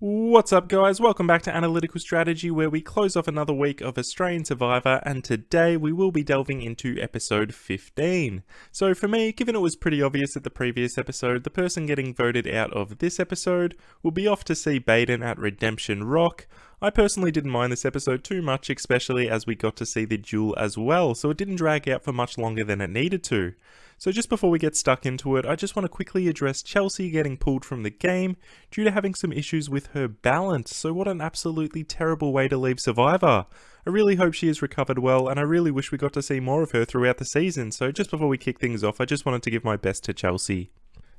What's up guys, welcome back to Analytical Strategy where we close off another week of Australian Survivor, and today we will be delving into episode 15. So for me, given it was pretty obvious at the previous episode, the person getting voted out of this episode will be off to see Baden at Redemption Rock. I personally didn't mind this episode too much, especially as we got to see the duel as well, so it didn't drag out for much longer than it needed to. So just before we get stuck into it, I just want to quickly address Chelsea getting pulled from the game due to having some issues with her balance. So what an absolutely terrible way to leave Survivor. I really hope she has recovered well, and I really wish we got to see more of her throughout the season. So just before we kick things off, I just wanted to give my best to Chelsea.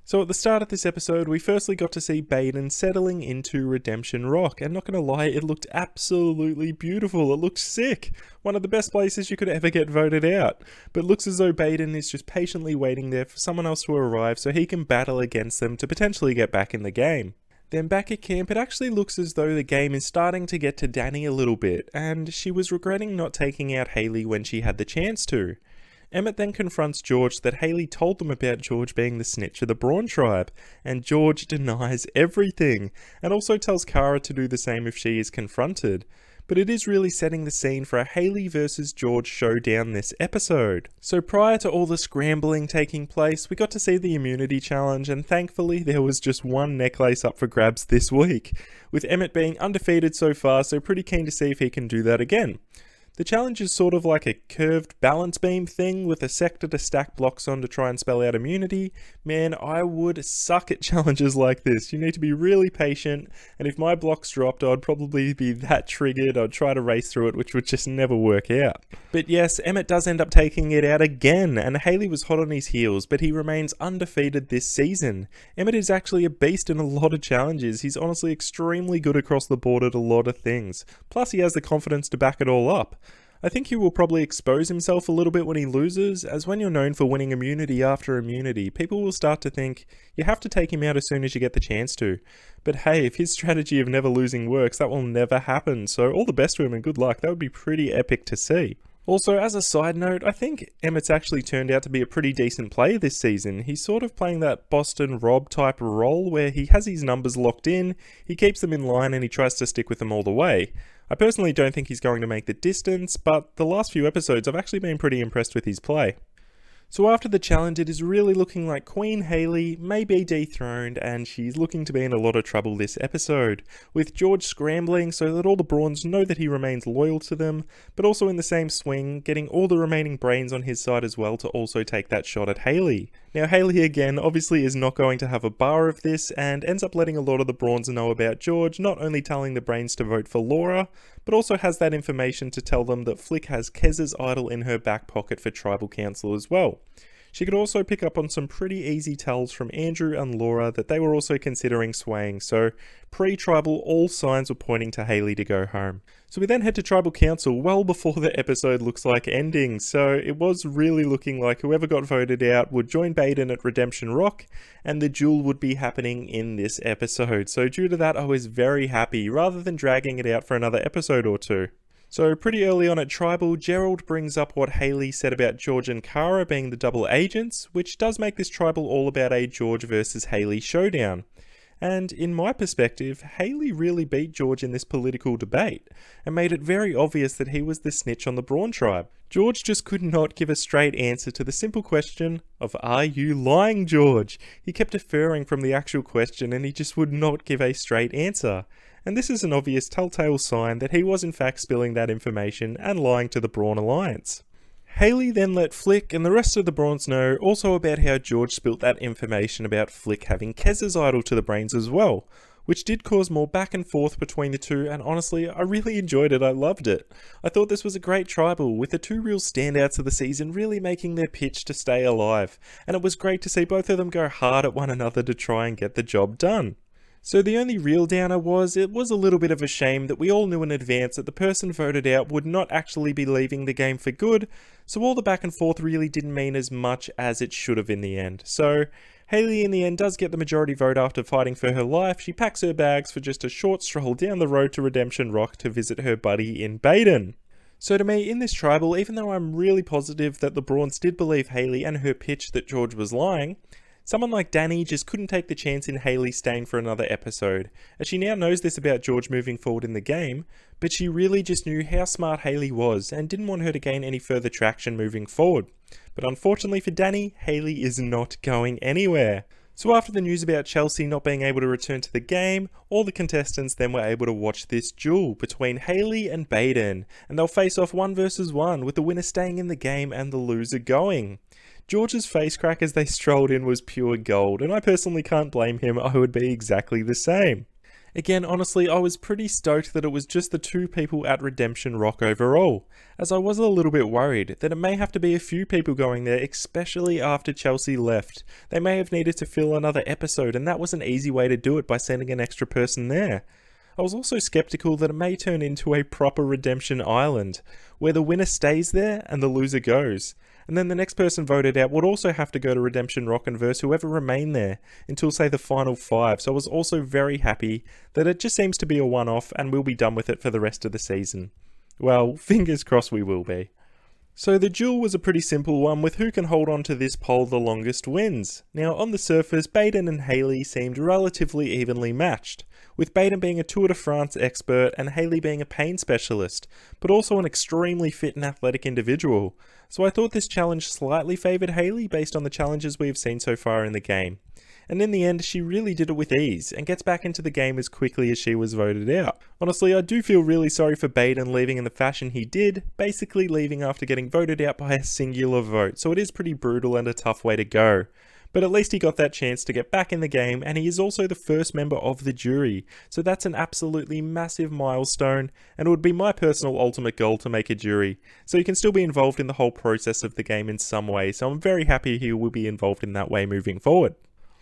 So at the start of this episode, we firstly got to see Baden settling into Redemption Rock, and not gonna lie, it looked absolutely beautiful. It looked sick. One of the best places you could ever get voted out. But it looks as though Baden is just patiently waiting there for someone else to arrive so he can battle against them to potentially get back in the game. Then back at camp, it actually looks as though the game is starting to get to Danny a little bit, and she was regretting not taking out Hayley when she had the chance to. Emmett then confronts George that Hayley told them about George being the snitch of the Brawn tribe, and George denies everything, and also tells Kara to do the same if she is confronted. But it is really setting the scene for a Hayley versus George showdown this episode. So prior to all the scrambling taking place, we got to see the immunity challenge, and thankfully there was just one necklace up for grabs this week, with Emmett being undefeated so far, so pretty keen to see if he can do that again. The challenge is sort of like a curved balance beam thing with a sector to stack blocks on to try and spell out immunity. Man, I would suck at challenges like this. You need to be really patient, and if my blocks dropped, I'd probably be that triggered. I'd try to race through it, which would just never work out. But yes, Emmett does end up taking it out again, and Hayley was hot on his heels, but he remains undefeated this season. Emmett is actually a beast in a lot of challenges. He's honestly extremely good across the board at a lot of things. Plus, he has the confidence to back it all up. I think he will probably expose himself a little bit when he loses, as when you're known for winning immunity after immunity, people will start to think you have to take him out as soon as you get the chance to. But hey, if his strategy of never losing works, that will never happen, so all the best to him and good luck. That would be pretty epic to see. Also, as a side note, I think Emmett's actually turned out to be a pretty decent player this season. He's sort of playing that Boston Rob type role where he has his numbers locked in, he keeps them in line and he tries to stick with them all the way. I personally don't think he's going to make the distance, but the last few episodes I've actually been pretty impressed with his play. So after the challenge, it is really looking like Queen Hayley may be dethroned, and she's looking to be in a lot of trouble this episode, with George scrambling so that all the Brawns know that he remains loyal to them, but also in the same swing, getting all the remaining brains on his side as well to also take that shot at Hayley. Now Hayley again obviously is not going to have a bar of this, and ends up letting a lot of the Brawns know about George, not only telling the brains to vote for Laura, but also has that information to tell them that Flick has Kez's idol in her back pocket for tribal council as well. She could also pick up on some pretty easy tells from Andrew and Laura that they were also considering swaying, so pre-tribal all signs were pointing to Hayley to go home. So we then head to tribal council well before the episode looks like ending, so it was really looking like whoever got voted out would join Baden at Redemption Rock, and the duel would be happening in this episode. So due to that, I was very happy, rather than dragging it out for another episode or two. So pretty early on at Tribal, Gerald brings up what Hayley said about George and Kara being the double agents, which does make this Tribal all about a George versus Hayley showdown. And in my perspective, Hayley really beat George in this political debate, and made it very obvious that he was the snitch on the Brawn tribe. George just could not give a straight answer to the simple question of, "Are you lying, George?" He kept deferring from the actual question, and he just would not give a straight answer. And this is an obvious telltale sign that he was in fact spilling that information and lying to the Brawn Alliance. Hayley then let Flick and the rest of the Brawns know also about how George spilt that information about Flick having Kez's idol to the brains as well, which did cause more back and forth between the two, and honestly, I really enjoyed it. I loved it. I thought this was a great tribal, with the two real standouts of the season really making their pitch to stay alive, and it was great to see both of them go hard at one another to try and get the job done. So the only real downer was, it was a little bit of a shame that we all knew in advance that the person voted out would not actually be leaving the game for good, so all the back and forth really didn't mean as much as it should have in the end. So Hayley in the end does get the majority vote after fighting for her life. She packs her bags for just a short stroll down the road to Redemption Rock to visit her buddy in Baden. So to me, in this tribal, even though I'm really positive that the Brawns did believe Hayley and her pitch that George was lying, Someone like Danny just couldn't take the chance in Hayley staying for another episode, as she now knows this about George moving forward in the game, but she really just knew how smart Hayley was and didn't want her to gain any further traction moving forward. But unfortunately for Danny, Hayley is not going anywhere. So after the news about Chelsea not being able to return to the game, all the contestants then were able to watch this duel between Hayley and Baden, and they'll face off 1 versus 1 with the winner staying in the game and the loser going. George's face crack as they strolled in was pure gold, and I personally can't blame him. I would be exactly the same. Again, honestly, I was pretty stoked that it was just the 2 people at Redemption Rock overall, as I was a little bit worried that it may have to be a few people going there, especially after Chelsea left. They may have needed to fill another episode, and that was an easy way to do it by sending an extra person there. I was also skeptical that it may turn into a proper Redemption Island, where the winner stays there and the loser goes. And then the next person voted out would also have to go to Redemption Rock and verse whoever remained there until, say, the final 5. So I was also very happy that it just seems to be a one-off and we'll be done with it for the rest of the season. Well, fingers crossed we will be. So the duel was a pretty simple one, with who can hold on to this pole the longest wins. Now on the surface, Baden and Hayley seemed relatively evenly matched, with Baden being a Tour de France expert and Hayley being a pain specialist, but also an extremely fit and athletic individual. So I thought this challenge slightly favoured Hayley based on the challenges we have seen so far in the game. And in the end, she really did it with ease, and gets back into the game as quickly as she was voted out. Honestly, I do feel really sorry for Baden leaving in the fashion he did, basically leaving after getting voted out by a singular vote, so it is pretty brutal and a tough way to go. But at least he got that chance to get back in the game, and he is also the first member of the jury, so that's an absolutely massive milestone, and it would be my personal ultimate goal to make a jury, so you can still be involved in the whole process of the game in some way, so I'm very happy he will be involved in that way moving forward.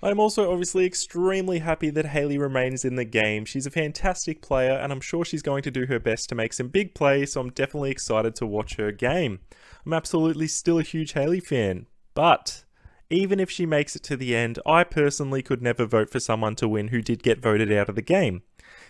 I'm also obviously extremely happy that Hayley remains in the game. She's a fantastic player and I'm sure she's going to do her best to make some big plays, so I'm definitely excited to watch her game. I'm absolutely still a huge Hayley fan, but even if she makes it to the end, I personally could never vote for someone to win who did get voted out of the game.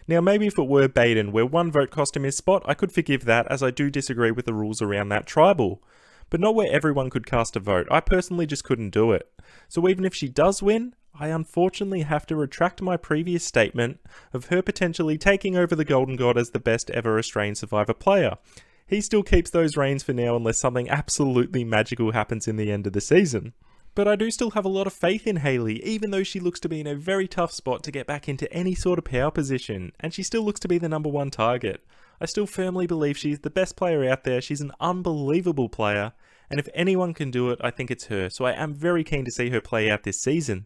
Now maybe if it were Baden, where 1 vote cost him his spot, I could forgive that, as I do disagree with the rules around that tribal. But not where everyone could cast a vote. I personally just couldn't do it. So even if she does win, I unfortunately have to retract my previous statement of her potentially taking over the Golden God as the best ever Australian Survivor player. He still keeps those reins for now unless something absolutely magical happens in the end of the season. But I do still have a lot of faith in Hayley, even though she looks to be in a very tough spot to get back into any sort of power position, and she still looks to be the number 1 target. I still firmly believe she's the best player out there, she's an unbelievable player, and if anyone can do it, I think it's her, so I am very keen to see her play out this season.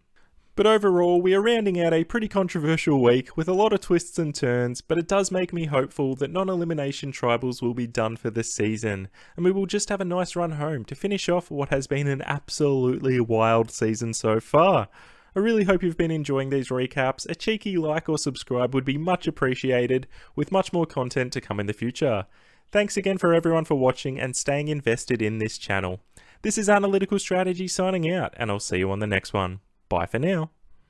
But overall, we are rounding out a pretty controversial week with a lot of twists and turns, but it does make me hopeful that non-elimination tribals will be done for this season, and we will just have a nice run home to finish off what has been an absolutely wild season so far. I really hope you've been enjoying these recaps. A cheeky like or subscribe would be much appreciated, with much more content to come in the future. Thanks again for everyone for watching and staying invested in this channel. This is Analytical Strategy signing out, and I'll see you on the next one. Bye for now.